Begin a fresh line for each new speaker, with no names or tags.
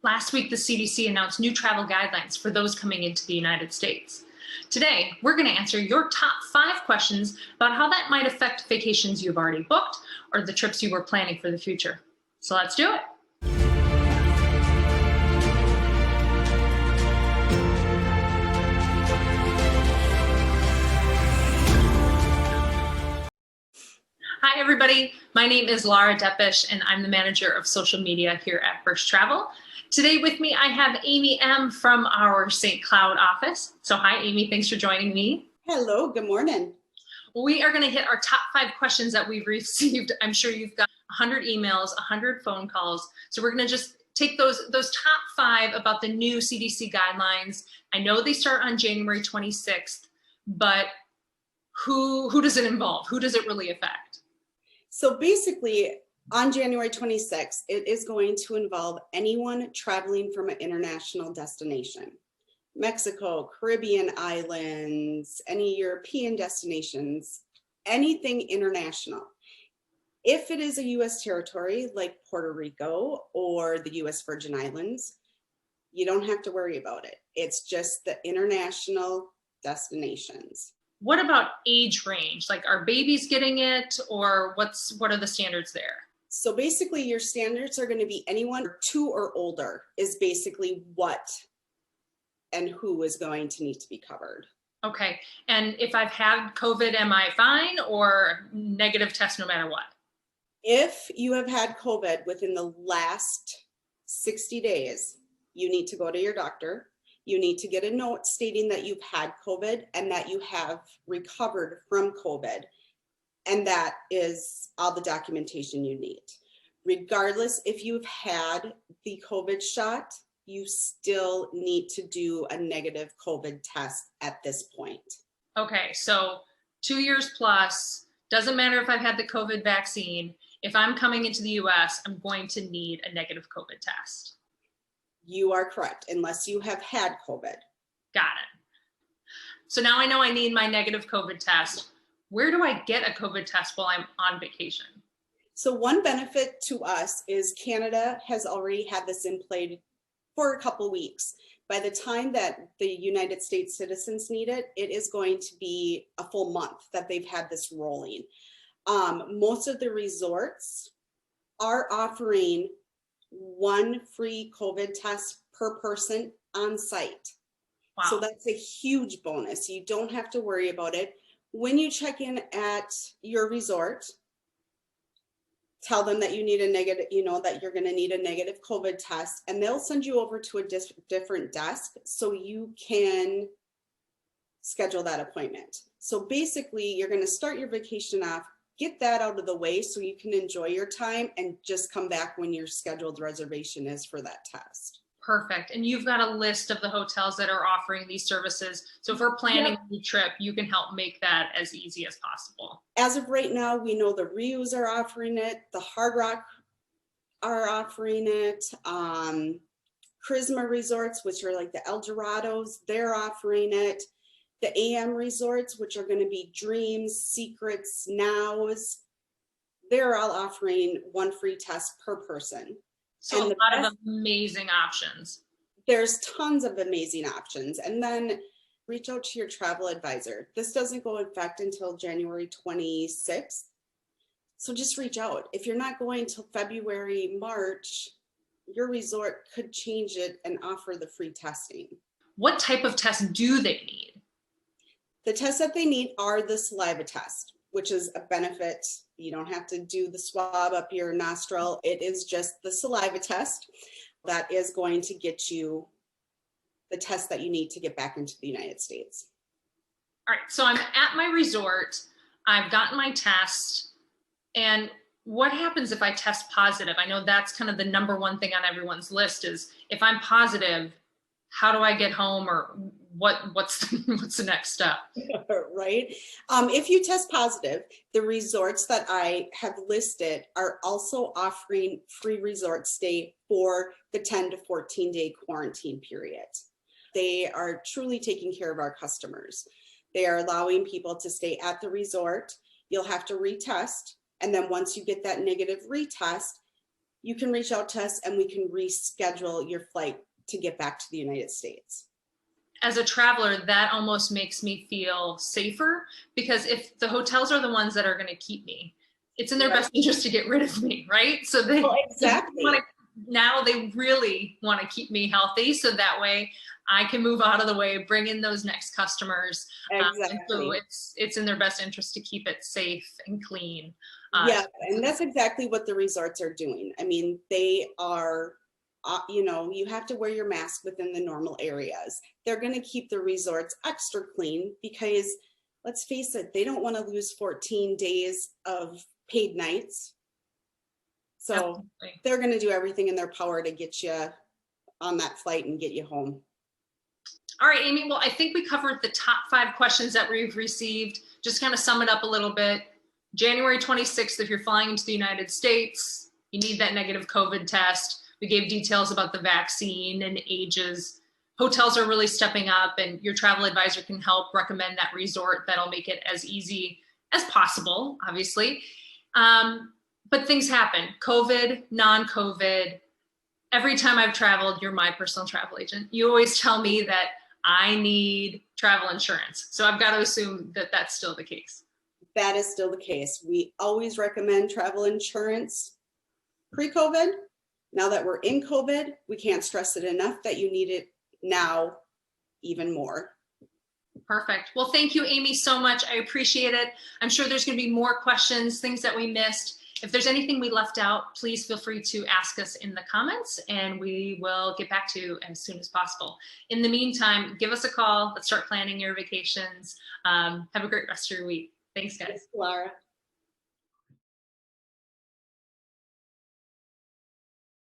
Last week, the CDC announced new travel guidelines for those coming into the United States. Today, we're going to answer your top 5 questions about how that might affect vacations you've already booked or the trips you were planning for the future. So let's do it. Hi, everybody. My name is Laura Depesh, and I'm the manager of social media here at Bursch Travel. Today with me, I have Aime M. from our St. Cloud office. So hi, Aime. Thanks for joining me.
Hello. Good morning.
We are going to hit our top 5 questions that we've received. I'm sure you've got 100 emails, 100 phone calls. So we're going to just take those top 5 about the new CDC guidelines. I know they start on January 26th, but who does it involve? Who does it really affect?
So basically, on January 26th, it is going to involve anyone traveling from an international destination. Mexico, Caribbean islands, any European destinations, anything international. If it is a U.S. territory like Puerto Rico or the U.S. Virgin Islands, you don't have to worry about it. It's just the international destinations.
What about age range? Like, are babies getting it, or what are the standards there?
So basically your standards are going to be anyone 2 or older is basically what and who is going to need to be covered.
Okay. And if I've had COVID, am I fine, or negative test no matter what?
If you have had COVID within the last 60 days, you need to go to your doctor. You need to get a note stating that you've had COVID and that you have recovered from COVID. And that is all the documentation you need. Regardless if you've had the COVID shot, you still need to do a negative COVID test at this point.
Okay, so 2 years plus, doesn't matter if I've had the COVID vaccine. If I'm coming into the US, I'm going to need a negative COVID test.
You are correct, unless you have had COVID.
Got it. So now I know I need my negative COVID test. Where do I get a COVID test while I'm on vacation?
So one benefit to us is Canada has already had this in play for a couple weeks. By the time that the United States citizens need it, it is going to be a full month that they've had this rolling. Most of the resorts are offering 1 free COVID test per person on site.
Wow.
So that's a huge bonus. You don't have to worry about it. When you check in at your resort, tell them that you need a negative, that you're going to need a negative COVID test, and they'll send you over to a different desk so you can schedule that appointment. So basically, you're going to start your vacation off, get that out of the way so you can enjoy your time and just come back when your scheduled reservation is for that test.
Perfect. And you've got a list of the hotels that are offering these services. So if we're planning a trip, you can help make that as easy as possible.
As of right now, we know the Rius are offering it, the Hard Rock are offering it, Charisma Resorts, which are like the El Dorados, they're offering it. The Aime resorts, which are going to be Dreams, Secrets, Nows, they're all offering 1 free test per person.
So a lot of amazing options.
There's tons of amazing options. And then reach out to your travel advisor. This doesn't go into effect until January 26th. So just reach out. If you're not going till February, March, your resort could change it and offer the free testing.
What type of test do they need?
The tests that they need are the saliva test, which is a benefit. You don't have to do the swab up your nostril. It is just the saliva test that is going to get you the test that you need to get back into the United States.
All right, so I'm at my resort. I've gotten my test. And what happens if I test positive? I know that's kind of the number one thing on everyone's list is if I'm positive, how do I get home, or what's the next step?
Right. If you test positive, the resorts that I have listed are also offering free resort stay for the 10 to 14 day quarantine period. They are truly taking care of our customers. They are allowing people to stay at the resort. You'll have to retest. And then once you get that negative retest, you can reach out to us and we can reschedule your flight to get back to the United States.
As a traveler, that almost makes me feel safer, because if the hotels are the ones that are going to keep me, it's in their best interest to get rid of me, right? So they,
exactly.
Now they really want to keep me healthy, so that way I can move out of the way, bring in those next customers.
Exactly.
So it's in their best interest to keep it safe and clean.
Yeah, and that's exactly what the resorts are doing. I mean, they are, you know, you have to wear your mask within the normal areas. They're going to keep the resorts extra clean because, let's face it, they don't want to lose 14 days of paid nights. So
Absolutely.
they're going to do everything in their power to get you on that flight and get you home.
All right, Amy, well, I think we covered the top 5 questions that we've received. Just kind of sum it up a little bit. January 26th, if you're flying into the United States, you need that negative COVID test. We gave details about the vaccine and ages. Hotels are really stepping up, and your travel advisor can help recommend that resort that'll make it as easy as possible, obviously. But things happen, COVID, non-COVID. Every time I've traveled, you're my personal travel agent. You always tell me that I need travel insurance. So I've got to assume that that's still the case.
That is still the case. We always recommend travel insurance pre-COVID. Now that we're in COVID, we can't stress it enough that you need it now even more.
Perfect. Well, thank you, Amy, so much. I appreciate it. I'm sure there's going to be more questions, things that we missed. If there's anything we left out, please feel free to ask us in the comments and we will get back to you as soon as possible. In the meantime, give us a call. Let's start planning your vacations. Have a great rest of your week. Thanks, guys.
Thanks, Laura.